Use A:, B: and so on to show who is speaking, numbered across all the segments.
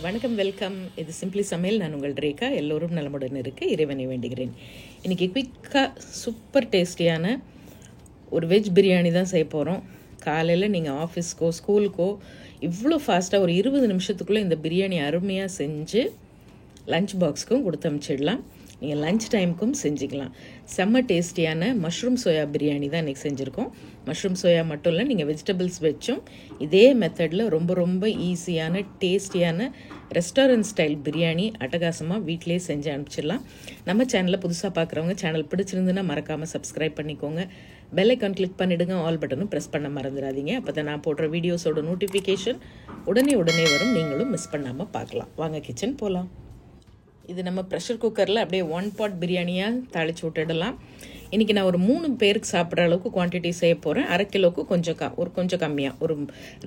A: வணக்கம், வெல்கம். இது சிம்பிளி சமையல். நான் உங்கள் ரேகா. எல்லோரும் நலமுடன் இருக்க இறைவனை வேண்டுகிறேன். இன்றைக்கி குயிக்காக சூப்பர் டேஸ்டியான ஒரு வெஜ் பிரியாணி தான் செய்ய போகிறோம். காலையில் நீங்கள் ஆஃபீஸ்க்கோ ஸ்கூலுக்கோ இவ்வளோ ஃபாஸ்ட்டாக ஒரு 20 நிமிஷத்துக்குள்ளே இந்த பிரியாணி அருமையாக செஞ்சு லஞ்ச் பாக்ஸுக்கும் கொடுத்து அனுப்பிச்சிடலாம். நீங்கள் லஞ்ச் டைமுக்கும் செஞ்சுக்கலாம். செம்ம டேஸ்டியான மஷ்ரூம் சோயா பிரியாணி தான் இன்றைக்கி செஞ்சுருக்கோம். மஷ்ரூம் சோயா மட்டும் இல்லை, நீங்கள் வெஜிடபிள்ஸ் வச்சும் இதே மெத்தடில் ரொம்ப ரொம்ப ஈஸியான டேஸ்டியான ரெஸ்டாரண்ட் ஸ்டைல் பிரியாணி அட்டகாசமாக வீட்டிலே செஞ்சு அனுப்பிச்சிடலாம். நம்ம சேனலில் புதுசாக பார்க்குறவங்க சேனல் பிடிச்சிருந்துன்னா மறக்காமல் சப்ஸ்கிரைப் பண்ணிக்கோங்க. பெல் ஐக்கான் கிளிக் பண்ணிவிடுங்க. ஆல் பட்டனும் ப்ரெஸ் பண்ண மறந்துடாதீங்க. அப்போ தான் நான் போடுற வீடியோஸோட நோட்டிஃபிகேஷன் உடனே வரும். நீங்களும் மிஸ் பண்ணாமல் பார்க்கலாம். வாங்க கிச்சன் போகலாம். இது நம்ம ப்ரெஷர் குக்கரில் அப்படியே 1 பாட் பிரியாணியாக தாளித்து விட்டுடலாம். இன்றைக்கி நான் ஒரு 3 பேருக்கு சாப்பிட்ற அளவுக்கு குவான்டிட்டி செய்ய போகிறேன். 1/2 கிலோவுக்கு கொஞ்சம் கம்மியாக ஒரு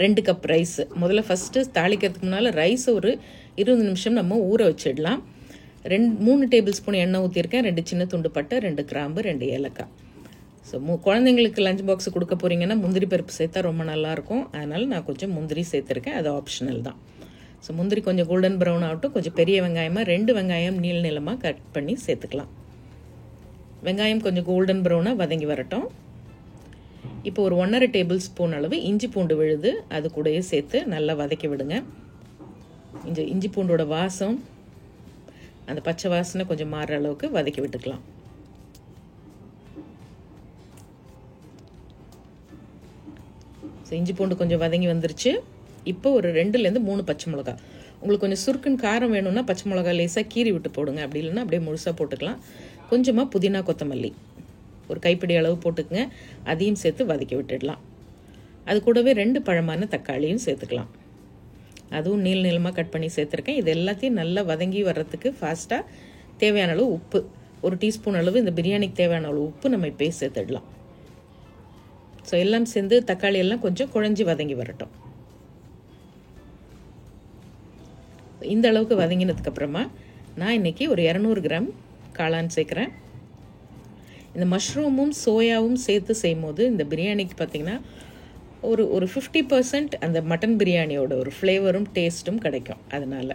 A: 2 கப் ரைஸ். முதல்ல ஃபஸ்ட்டு தாளிக்கிறதுக்கு முன்னால் ரைஸை ஒரு 20 நிமிஷம் நம்ம ஊற வச்சிடலாம். 3 டேபிள் ஸ்பூன் எண்ணெய் ஊற்றிருக்கேன். 2 சின்ன துண்டு பட்டை, 2 கிராம்பு, 2 ஏலக்காய். ஸோ குழந்தைங்களுக்கு லஞ்ச் பாக்ஸ் கொடுக்க போகிறீங்கன்னா முந்திரி பருப்பு சேர்த்தா ரொம்ப நல்லாயிருக்கும். அதனால் நான் கொஞ்சம் முந்திரி சேர்த்துருக்கேன். அது ஆப்ஷனல் தான். ஸோ முந்திரி கொஞ்சம் கோல்டன் ப்ரௌன் ஆகட்டும். கொஞ்சம் பெரிய வெங்காயமாக 2 வெங்காயம் நீளமாக கட் பண்ணி சேர்த்துக்கலாம். வெங்காயம் கொஞ்சம் கோல்டன் ப்ரௌனாக வதங்கி வரட்டும். இப்போ ஒரு 1.5 டேபிள் ஸ்பூன் அளவு இஞ்சி பூண்டு விழுது அது கூடயே சேர்த்து நல்லா வதக்கி விடுங்க. இஞ்சி பூண்டோட வாசம், அந்த பச்சை வாசனை கொஞ்சம் மாறுற அளவுக்கு வதக்கி விட்டுக்கலாம். ஸோ இஞ்சி பூண்டு கொஞ்சம் வதங்கி வந்துருச்சு. இப்போ ஒரு 2லேருந்து 3 பச்சை மிளகா. உங்களுக்கு கொஞ்சம் சுருக்குன்னு காரம் வேணும்னா பச்சை மிளகா லேசாக கீறி விட்டு போடுங்க. அப்படி இல்லைன்னா அப்படியே முழுசாக போட்டுக்கலாம். கொஞ்சமாக புதினா கொத்தமல்லி ஒரு கைப்பிடி அளவு போட்டுக்குங்க. அதையும் சேர்த்து வதக்கி விட்டுடலாம். அது கூடவே 2 பழமான தக்காளியும் சேர்த்துக்கலாம். அதுவும் நீளமாக கட் பண்ணி சேர்த்துருக்கேன். இது எல்லாத்தையும் நல்லா வதங்கி வர்றதுக்கு ஃபாஸ்ட்டாக தேவையான அளவு உப்பு, 1 டீஸ்பூன் அளவு இந்த பிரியாணிக்கு தேவையான அளவு உப்பு நம்ம இப்போயே சேர்த்துடலாம். ஸோ எல்லாம் சேர்ந்து தக்காளி எல்லாம் கொஞ்சம் குழஞ்சி வதங்கி வரட்டும். இந்த அளவுக்கு வதங்கினதுக்கப்புறமா நான் இன்றைக்கி ஒரு 200 கிராம் காளான் சேர்க்குறேன். இந்த மஷ்ரூமும் சோயாவும் சேர்த்து செய்யும்போது இந்த பிரியாணிக்கு பார்த்திங்கன்னா ஒரு 50% அந்த மட்டன் பிரியாணியோட ஒரு ஃப்ளேவரும் டேஸ்ட்டும் கிடைக்கும். அதனால்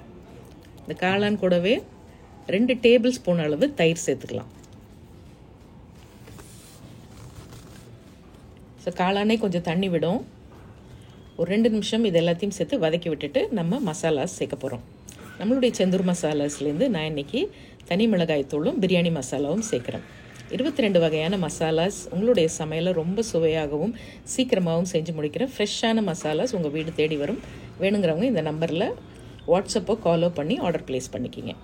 A: இந்த காளான் கூடவே 2 டேபிள் ஸ்பூன் அளவு தயிர் சேர்த்துக்கலாம். ஸோ காளானே கொஞ்சம் தண்ணி விடும். ஒரு 2 நிமிஷம் இது எல்லாத்தையும் சேர்த்து வதக்கி விட்டுட்டு நம்ம மசாலாஸ் சேர்க்க போகிறோம். நம்மளுடைய செந்தூர் மசாலாஸ்லேருந்து நான் இன்றைக்கி தனி மிளகாய் தூளும் பிரியாணி மசாலாவும் சேர்க்குறேன். 22 வகையான மசாலாஸ் உங்களுடைய சமையலை ரொம்ப சுவையாகவும் சீக்கிரமாகவும் செஞ்சு முடிக்கிற ஃப்ரெஷ்ஷான மசாலாஸ் உங்கள் வீடு தேடி வரும். வேணுங்கிறவங்க இந்த நம்பரில் வாட்ஸ்அப்போ காலோ பண்ணி ஆர்டர் ப்ளேஸ் பண்ணிக்கிங்க.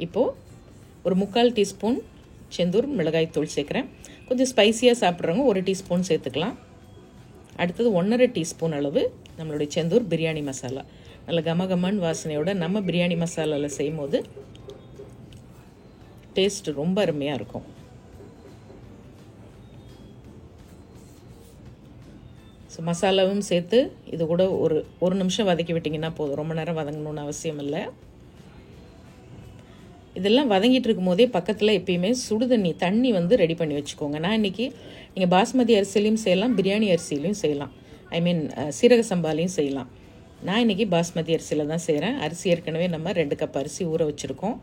A: இப்போது ஒரு 3/4 டீஸ்பூன் செந்தூர் மிளகாய் தூள் சேர்க்குறேன். கொஞ்சம் ஸ்பைஸியாக சாப்பிட்றவங்க 1 டீஸ்பூன் சேர்த்துக்கலாம். அடுத்தது 1.5 டீஸ்பூன் அளவு நம்மளுடைய செந்தூர் பிரியாணி மசாலா. நல்ல கமகமன் வாசனையோட நம்ம பிரியாணி மசாலாவில் செய்யும் போது டேஸ்ட் ரொம்ப அருமையாக இருக்கும். ஸோ மசாலாவும் சேர்த்து இது கூட ஒரு நிமிஷம் வதக்கி விட்டிங்கன்னா போதும். ரொம்ப நேரம் வதங்கணும்னு அவசியம் இல்லை. இதெல்லாம் வதங்கிட்டு இருக்கும் போதே பக்கத்தில் எப்பயுமே தண்ணி ரெடி பண்ணி வச்சுக்கோங்க. நான் இன்றைக்கி நீங்கள் பாஸ்மதி அரிசிலையும் செய்யலாம், பிரியாணி அரிசிலையும் செய்யலாம். சீரக சம்பாலையும் செய்யலாம். நான் இன்றைக்கி பாஸ்மதி அரிசியில் தான் செய்கிறேன். அரிசி ஏற்கனவே நம்ம 2 கப் அரிசி ஊற வச்சுருக்கோம்.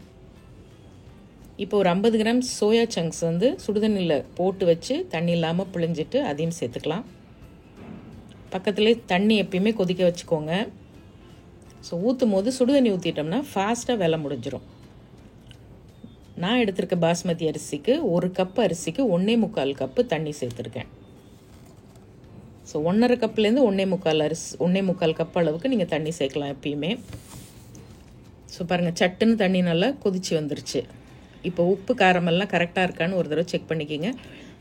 A: இப்போ ஒரு 50 கிராம் சோயா சங்க்ஸ் சுடுதண்ணியில் போட்டு வச்சு தண்ணி இல்லாமல் பிழிஞ்சிட்டு அதையும் சேர்த்துக்கலாம். பக்கத்துலேயே தண்ணி எப்பயுமே கொதிக்க வச்சுக்கோங்க. ஸோ ஊற்றும் போது சுடுதண்ணி ஊற்றிட்டோம்னா ஃபாஸ்ட்டாக வேலை முடிஞ்சிடும். நான் எடுத்திருக்க பாஸ்மதி அரிசிக்கு 1 கப் அரிசிக்கு 1.25 கப்பு தண்ணி சேர்த்துருக்கேன். ஸோ 1.5 கப்லேருந்து 1.25 கப் அளவுக்கு நீங்கள் தண்ணி சேர்க்கலாம் எப்பயுமே. ஸோ பாருங்கள், சட்டுன்னு தண்ணி நல்லா கொதிச்சு வந்துருச்சு. இப்போ உப்பு காரமெல்லாம் கரெக்டாக இருக்கான்னு ஒரு தடவை செக் பண்ணிக்கிங்க.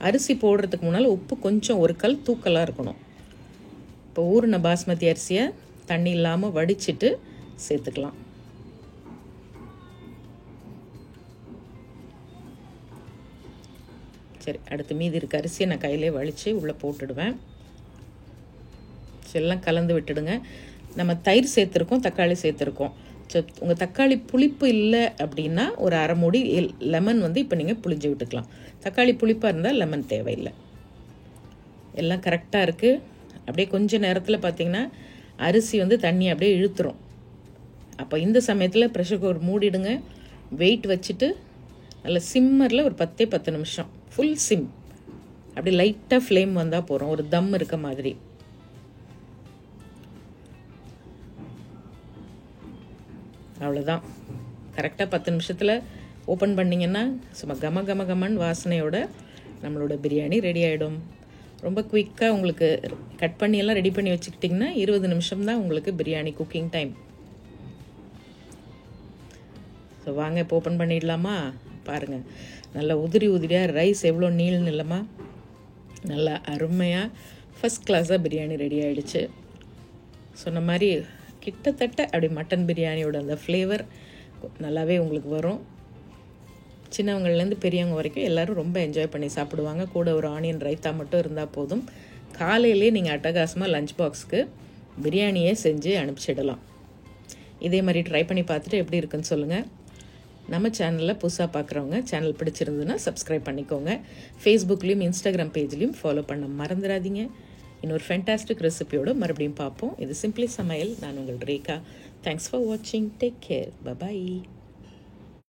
A: அரிசி போடுறதுக்கு முன்னால் உப்பு கொஞ்சம் 1 கல் தூக்கலாக இருக்கணும். இப்போ ஊறின பாஸ்மதி அரிசியை தண்ணி இல்லாமல் வடிச்சிட்டு சேர்த்துக்கலாம். சரி, அடுத்து மீதி இருக்க அரிசியை நான் கையிலே வலித்து உள்ளே போட்டுடுவேன். எல்லாம் கலந்து விட்டுடுங்க. நம்ம தயிர் சேர்த்துருக்கோம், தக்காளி சேர்த்துருக்கோம். ஸோ உங்கள் தக்காளி புளிப்பு இல்லை அப்படின்னா ஒரு 1/2 மூடி லெமன் இப்போ நீங்கள் புளிஞ்சு விட்டுக்கலாம். தக்காளி புளிப்பாக இருந்தால் லெமன் தேவையில்லை. எல்லாம் கரெக்டாக இருக்குது. அப்படியே கொஞ்சம் நேரத்தில் பார்த்திங்கன்னா அரிசி வந்து தண்ணி அப்படியே இழுத்துரும். அப்போ இந்த சமயத்தில் ப்ரெஷர் குக்கர் மூடிடுங்க. வெயிட் வச்சுட்டு நல்ல சிம்மரில் ஒரு 10 நிமிஷம் ஃபுல் சிம், அப்படி லைட்டாக ஃப்ளேம் வந்தால் போகிறோம், ஒரு தம் இருக்க மாதிரி. அவ்வளோதான். கரெக்டாக 10 நிமிஷத்தில் ஓப்பன் பண்ணிங்கன்னா சும்மா கமன்னு வாசனையோட நம்மளோட பிரியாணி ரெடி ஆகிடும். ரொம்ப குயிக்காக உங்களுக்கு கட் பண்ணி எல்லாம் ரெடி பண்ணி வச்சுக்கிட்டிங்கன்னா 20 நிமிஷம் தான் உங்களுக்கு பிரியாணி குக்கிங் டைம். ஸோ வாங்க இப்போ ஓப்பன் பண்ணிடலாமா? பாருங்கள், நல்லா உதிரியாக ரைஸ் எவ்வளோ நீள் நிலமா நல்லா அருமையாக ஃபஸ்ட் கிளாஸாக பிரியாணி ரெடி ஆகிடுச்சு. சொன்ன மாதிரி கிட்டத்தட்ட அப்படி மட்டன் பிரியாணியோட அந்த ஃப்ளேவர் நல்லாவே உங்களுக்கு வரும். சின்னவங்கள்லேருந்து பெரியவங்க வரைக்கும் எல்லோரும் ரொம்ப என்ஜாய் பண்ணி சாப்பிடுவாங்க. கூட ஒரு ஆனியன் ரைத்தா மட்டும் இருந்தால் போதும். காலையிலே நீங்கள் அட்டகாசமாக லஞ்ச் பாக்ஸுக்கு பிரியாணியே செஞ்சு அனுப்பிச்சிடலாம். இதே மாதிரி ட்ரை பண்ணி பார்த்துட்டு எப்படி இருக்குன்னு சொல்லுங்கள். நம்ம சேனலில் புதுசாக பார்க்குறவங்க சேனல் பிடிச்சிருந்ததுன்னா சப்ஸ்கிரைப் பண்ணிக்கோங்க. ஃபேஸ்புக்லேயும் இன்ஸ்டாகிராம் பேஜ்லேயும் ஃபாலோ பண்ண மறந்துடாதீங்க. இன்னொரு ஃபேண்டாஸ்டிக் ரெசிபியோடு மறுபடியும் பார்ப்போம். இது சிம்பிளி சமையல். நான் உங்கள் ரேகா. தேங்க்ஸ் ஃபார் வாட்சிங். Take care. பபாய்.